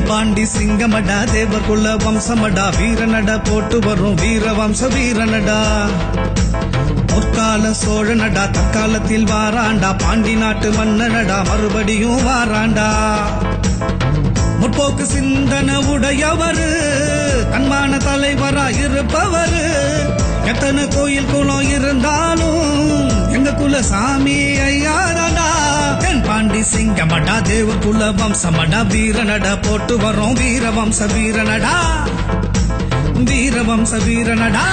தென்பாண்டி சிங்கமடா தேவர்குல வம்சமடா வீரனடா போட்டு வரும் வீர வம்ச வீரனடா பொற்கால சோழனடா தற்காலத்தில் வாராண்டா பாண்டி நாட்டு மன்னனடா மறுபடியும் வாராண்டா முற்போக்கு சிந்தன உடையவரு தன்மான தலைவரா இருப்பவரு எத்தனை கோயில் குளம் இருந்தாலும் எங்க குல சாமி ஐயாடா தென்பாண்டி சிங்கமடா தேவர் குல வம்சமடா வீரனடா போட்டு வரோம் வீர வம்ச வீரனடா வீர வம்ச வீரனடா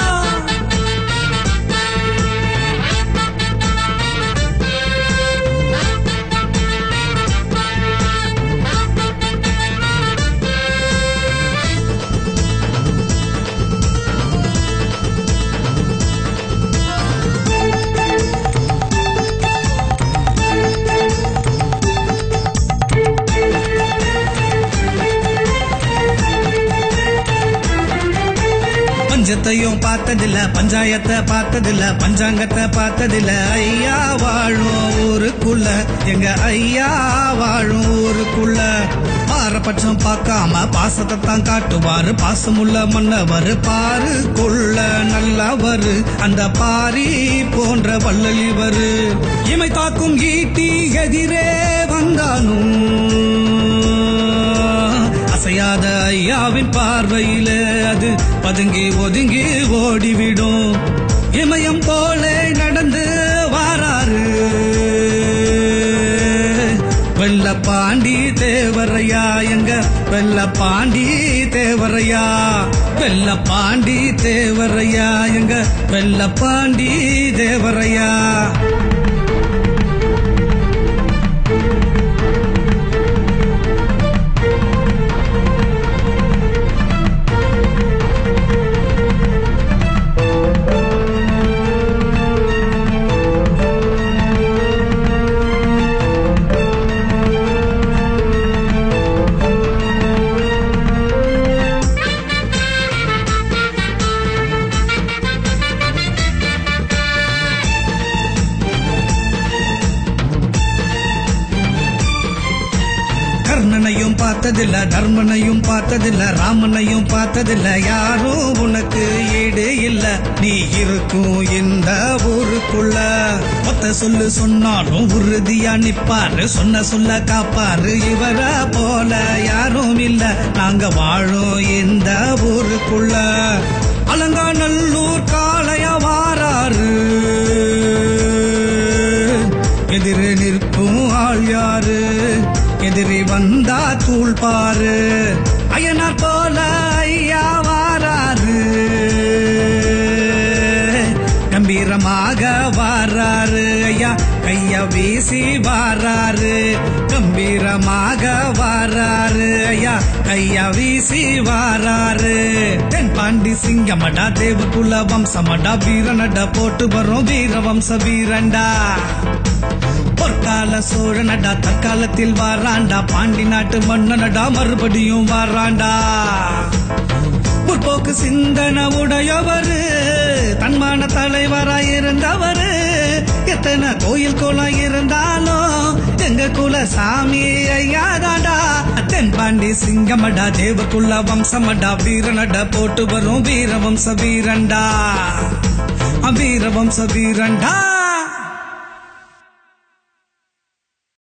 பஞ்சத்தையும் பார்த்ததில்ல பஞ்சாயத்தை பார்த்ததில்ல பஞ்சாங்கத்தை பார்த்ததில்ல ஐயா வாழும் ஊருக்குள்ள எங்க ஐயா வாழும் ஊருக்குள்ள பாரபட்சம் பார்க்காம பாசத்தை தான் காட்டுவாரு பாசமுள்ள மன்னவர் பாருக்குள்ள நல்லவரு அந்த பாரி போன்ற வள்ளலிவரு இமை தாக்கும் ஈட்டி எதிரே வந்தாலும் அசையாத ஐயாவின் பார்வையில அது பதுங்கி ஒதுங்கி ஓடிவிடும் இமயம் போல நடந்து வாராரு வெள்ளப்பாண்டி தேவரையா எங்க வெள்ளப்பாண்டி தேவரையா வெள்ளப்பாண்டி தேவரையா எங்க வெள்ளப்பாண்டி தேவரையா கர்ணனையும் பார்த்ததில்ல தர்மனையும் பார்த்ததில்ல ராமனையும் பார்த்ததில்ல யாரும் உனக்கு ஈடு இல்ல நீ இருக்கும் இந்த ஊருக்குள்ள ஒத்த சொல்லு சொன்னாலும் உறுதியா நிப்பாரு சொன்ன சொல்ல காப்பாரு இவர போல யாரும் இல்ல நாங்க வாழும் இந்த ஊருக்குள்ள அலங்காநல்லூர் காளையா வாராரு எதிரே நிற்கும் ஆள் யாரு எதிரி வந்தா தூள் பாரு ஐயனார் போல ஐயா வாராரு கம்பீரமாக வாராரு ஐயா கைய வீசி வாராரு கம்பீரமாக வாராரு ஐயா கைய வீசி வாராரு தென்பாண்டி சிங்கமடா தேவகுல வம்சமடா வீரனடா போட்டு வரோம் வீர வம்ச வீரண்டா பொற்கால சோழனடா தற்காலத்தில் வாராண்டா பாண்டி நாட்டு மன்னனடா மறுபடியும் வாராண்டா முற்போக்கு சிந்தன உடையவரு தன்மான தலைவராயிருந்தவரு எத்தனை கோயில் குளம் இருந்தாலும் எங்க குல சாமி ஐயாதாடா தென்பாண்டி சிங்கமடா தேவகுல வம்சமடா வீரனடா போட்டு வரும் வீர வம்ச வீரண்டா வீர வம்ச வீரண்டா